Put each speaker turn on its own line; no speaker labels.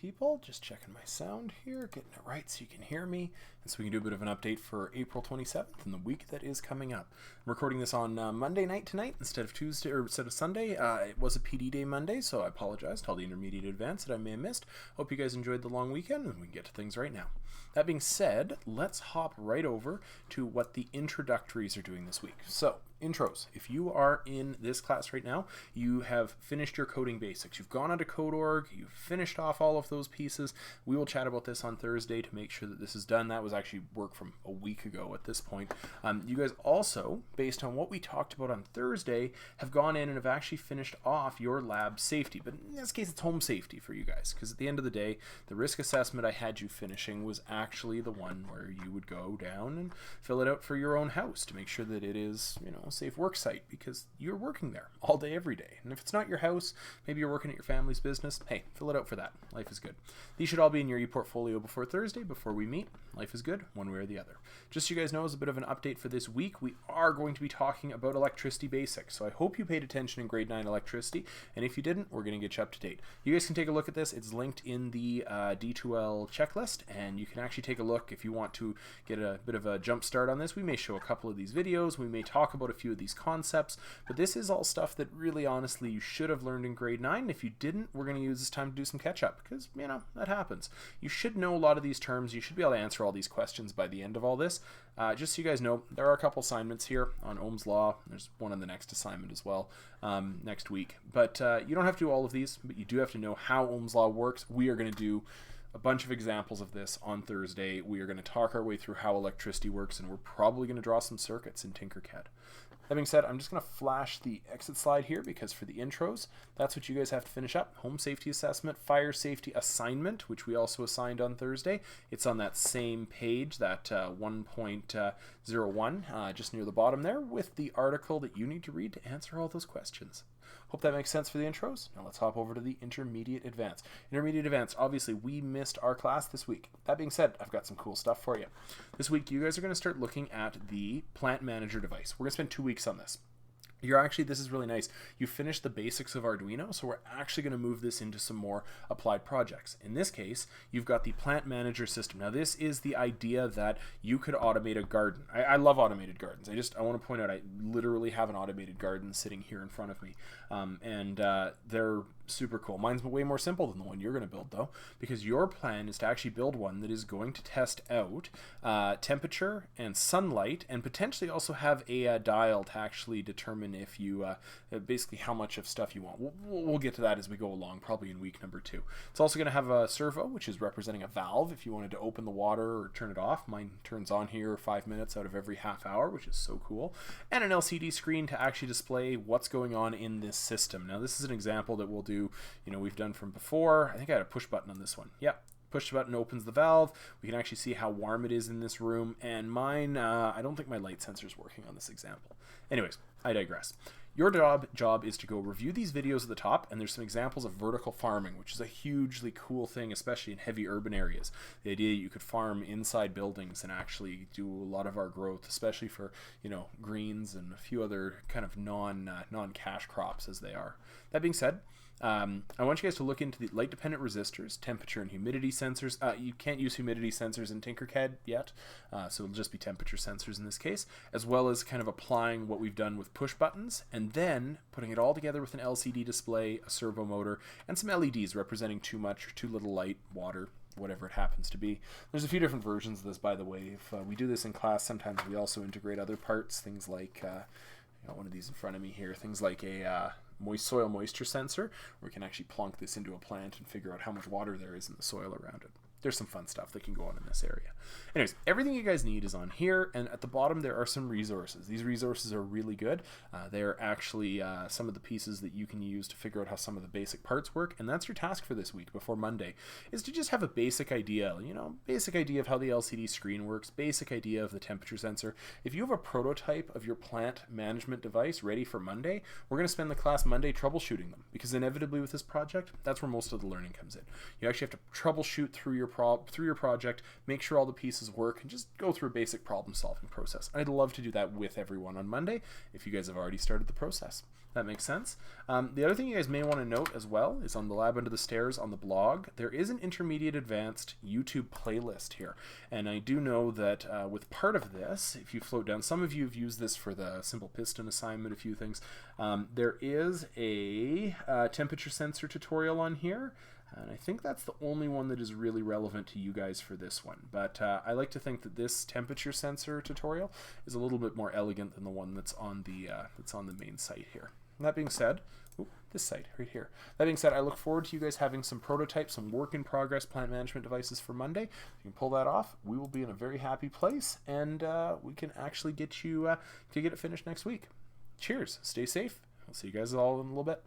people. Just checking my sound here, getting it right so you can hear me, and so we can do a bit of an update for April 27th and the week that is coming up. I'm recording this on Monday night tonight instead of Tuesday or instead of Sunday. It was a PD Day Monday, so I apologize to all the intermediate advance that I may have missed. Hope you guys enjoyed the long weekend, and we can get to things right now. That being said, let's hop right over to what the introductories are doing this week. So, intros. If you are in this class right now, you have finished your coding basics. You've gone onto Code.org, you've finished off all of those pieces. We will chat about this on Thursday to make sure that this is done. That was actually work from a week ago at this point. You guys also, based on what we talked about on Thursday, have gone in and have actually finished off your lab safety. But in this case, it's home safety for you guys, because at the end of the day, the risk assessment I had you finishing was actually the one where you would go down and fill it out for your own house to make sure that it is, a safe work site, because you're working there all day, every day. And if it's not your house, maybe you're working at your family's business, hey, fill it out for that. Life is good. These should all be in your ePortfolio before Thursday, before we meet. Life is good, one way or the other. Just so you guys know, as a bit of an update for this week, we are going to be talking about electricity basics. So I hope you paid attention in grade 9 electricity, and if you didn't, we're going to get you up to date. You guys can take a look at this. It's linked in the D2L checklist, and you can actually take a look if you want to get a bit of a jump start on this. We may show a couple of these videos. We may talk about a few of these concepts, but this is all stuff that really honestly you should have learned in grade 9. If you didn't, we're going to use this time to do some catch up, because that happens. You should know a lot of these terms. You should be able to answer all these questions by the end of all this. Just so you guys know, there are a couple assignments here on Ohm's Law. There's one on the next assignment as well next week, but you don't have to do all of these, but you do have to know how Ohm's Law works. We are going to do a bunch of examples of this on Thursday. We are going to talk our way through how electricity works, and we're probably going to draw some circuits in Tinkercad. That being said, I'm just going to flash the exit slide here, because for the intros, that's what you guys have to finish up. Home safety assessment, fire safety assignment, which we also assigned on Thursday. It's on that same page, that 1.01, just near the bottom there, with the article that you need to read to answer all those questions. Hope that makes sense for the intros. Now let's hop over to the intermediate advance. Intermediate advance, obviously we missed our class this week. That being said, I've got some cool stuff for you. This week you guys are going to start looking at the plant manager device. We're going to spend 2 weeks on this. This is really nice. You finished the basics of Arduino, so we're actually going to move this into some more applied projects. In this case, you've got the plant manager system. Now, this is the idea that you could automate a garden. I love automated gardens. I want to point out, I literally have an automated garden sitting here in front of me, and they're super cool. Mine's way more simple than the one you're going to build, though, because your plan is to actually build one that is going to test out temperature and sunlight, and potentially also have a dial to actually determine if you basically how much of stuff you want. We'll get to that as we go along, probably in week number 2. It's also going to have a servo, which is representing a valve if you wanted to open the water or turn it off. Mine turns on here 5 minutes out of every half hour, which is so cool. And an LCD screen to actually display what's going on in this system. Now, this is an example that we'll do, we've done from before. I think I had a push button on this one. Yep. Push the button opens the valve. We can actually see how warm it is in this room. And mine, I don't think my light sensor is working on this example. Anyways, I digress. Your job is to go review these videos at the top, and there's some examples of vertical farming, which is a hugely cool thing, especially in heavy urban areas. The idea you could farm inside buildings and actually do a lot of our growth, especially for, greens and a few other kind of non-cash crops as they are. That being said, I want you guys to look into the light-dependent resistors, temperature and humidity sensors. You can't use humidity sensors in Tinkercad yet, so it'll just be temperature sensors in this case, as well as kind of applying what we've done with push buttons, and then putting it all together with an LCD display, a servo motor, and some LEDs representing too much or too little light, water, whatever it happens to be. There's a few different versions of this, by the way. If we do this in class, sometimes we also integrate other parts, things like, I got one of these in front of me here, things like a soil moisture sensor, where we can actually plunk this into a plant and figure out how much water there is in the soil around it. There's some fun stuff that can go on in this area. Anyways, everything you guys need is on here, and at the bottom there are some resources. These resources are really good. They're actually some of the pieces that you can use to figure out how some of the basic parts work, and that's your task for this week before Monday, is to just have a basic idea, basic idea of how the LCD screen works, basic idea of the temperature sensor. If you have a prototype of your plant management device ready for Monday, we're going to spend the class Monday troubleshooting them, because inevitably with this project, that's where most of the learning comes in. You actually have to troubleshoot through your through your project, make sure all the pieces work, and just go through a basic problem solving process. I'd love to do that with everyone on Monday if you guys have already started the process. That makes sense. The other thing you guys may want to note as well is on the Lab Under the Stairs on the blog, there is an Intermediate Advanced YouTube playlist here. And I do know that with part of this, if you float down, some of you have used this for the simple piston assignment, a few things. There is a temperature sensor tutorial on here. And I think that's the only one that is really relevant to you guys for this one. But I like to think that this temperature sensor tutorial is a little bit more elegant than the one that's on the main site here. And that being said, this site right here. That being said, I look forward to you guys having some prototypes, some work in progress plant management devices for Monday. If you can pull that off, we will be in a very happy place, and we can actually get you to get it finished next week. Cheers. Stay safe. I'll see you guys all in a little bit.